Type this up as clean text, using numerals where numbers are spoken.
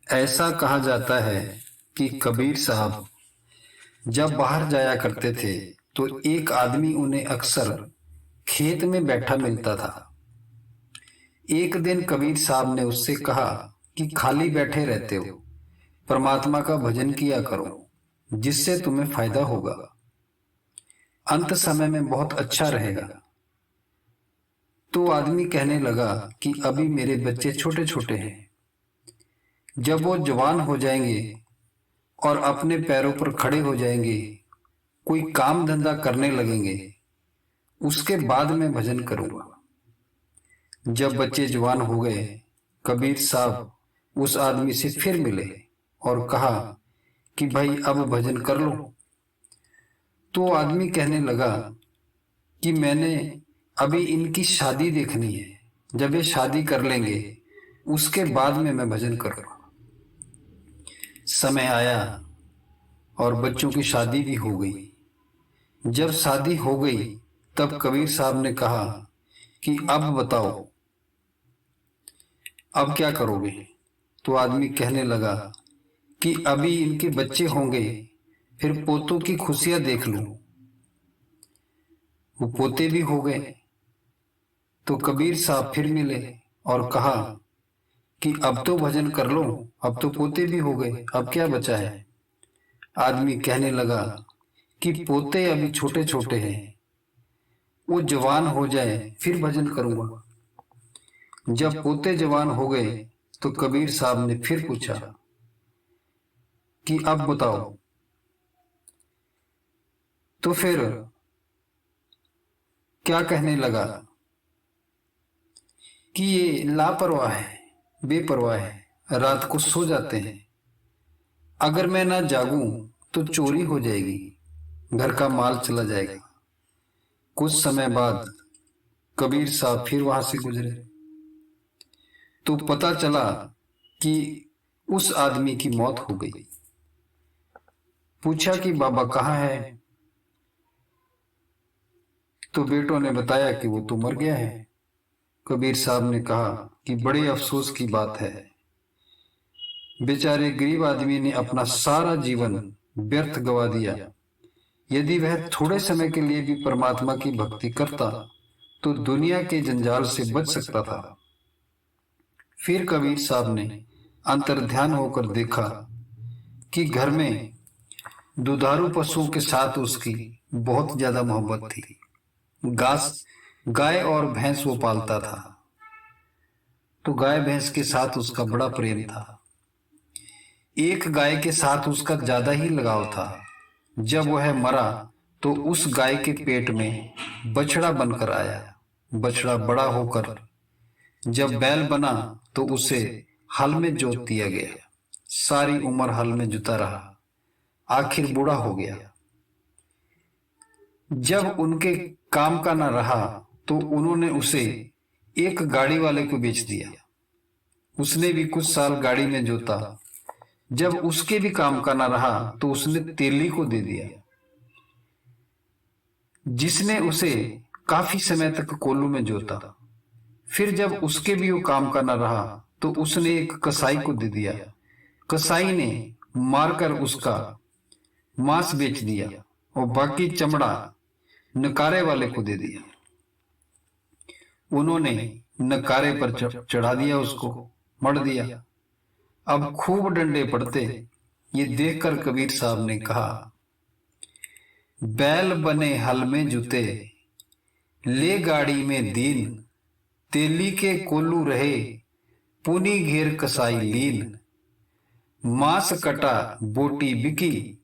ऐसा कहा जाता है कि कबीर साहब जब बाहर जाया करते थे तो एक आदमी उन्हें अक्सर खेत में बैठा मिलता था। एक दिन कबीर साहब ने उससे कहा कि खाली बैठे रहते हो, परमात्मा का भजन किया करो, जिससे तुम्हें फायदा होगा, अंत समय में बहुत अच्छा रहेगा। तो आदमी कहने लगा कि अभी मेरे बच्चे छोटे छोटे हैं, जब वो जवान हो जाएंगे और अपने पैरों पर खड़े हो जाएंगे, कोई काम धंधा करने लगेंगे, उसके बाद मैं भजन करूंगा। जब बच्चे जवान हो गए, कबीर साहब उस आदमी से फिर मिले और कहा कि भाई अब भजन कर लो। तो आदमी कहने लगा कि मैंने अभी इनकी शादी देखनी है, जब ये शादी कर लेंगे उसके बाद में मैं भजन करूंगा। समय आया और बच्चों की शादी भी हो गई। जब शादी हो गई तब कबीर साहब ने कहा कि अब बताओ, अब क्या करोगे। तो आदमी कहने लगा कि अभी इनके बच्चे होंगे, फिर पोतों की खुशियां देख लूं। वो पोते भी हो गए। तो कबीर साहब फिर मिले और कहा कि अब तो भजन कर लो, अब तो पोते भी हो गए, अब क्या बचा है। आदमी कहने लगा कि पोते अभी छोटे छोटे हैं, वो जवान हो जाए फिर भजन करूंगा। जब पोते जवान हो गए तो कबीर साहब ने फिर पूछा कि अब बताओ। तो फिर क्या कहने लगा कि ये लापरवाह है, बेपरवाह है, रात को सो जाते हैं, अगर मैं ना जागूं तो चोरी हो जाएगी, घर का माल चला जाएगा। कुछ समय बाद कबीर साहब फिर वहां से गुजरे तो पता चला कि उस आदमी की मौत हो गई। पूछा कि बाबा कहाँ है। तो बेटों ने बताया कि वो तो मर गया है। कबीर साहब ने कहा कि बड़े अफसोस की बात है, बेचारे गरीब आदमी ने अपना सारा जीवन व्यर्थ गवा दिया। यदि वह थोड़े समय के लिए भी परमात्मा की भक्ति करता तो दुनिया के जंजाल से बच सकता था। फिर कबीर साहब ने अंतर्ध्यान होकर देखा कि घर में दुधारू पशुओं के साथ उसकी बहुत ज्यादा मोहब्बत थी। घास गाय और भैंस वो पालता था, तो गाय भैंस के साथ उसका बड़ा प्रेम था। एक गाय के साथ उसका ज्यादा ही लगाव था। जब वह मरा तो उस गाय के पेट में बछड़ा बनकर आया। बछड़ा बड़ा होकर जब बैल बना तो उसे हल में जोत दिया गया। सारी उम्र हल में जुता रहा, आखिर बूढ़ा हो गया। जब उनके काम का न रहा तो उन्होंने उसे एक गाड़ी वाले को बेच दिया। उसने भी कुछ साल गाड़ी में जोता। जब उसके भी काम का न रहा तो उसने तेली को दे दिया, जिसने उसे काफी समय तक कोल्लू में जोता। फिर जब उसके भी वो काम का न रहा तो उसने एक कसाई को दे दिया। कसाई ने मारकर उसका मांस बेच दिया और बाकी चमड़ा नकारे वाले को दे दिया। उन्होंने नकारे पर चढ़ा दिया, उसको मर दिया। अब खूब डंडे पड़ते। ये देखकर कबीर साहब ने कहा, बैल बने हल में जुते, ले गाड़ी में दीन, तेली के कोल्लू रहे, पुनी घेर कसाई लीन, मांस कटा बोटी बिकी,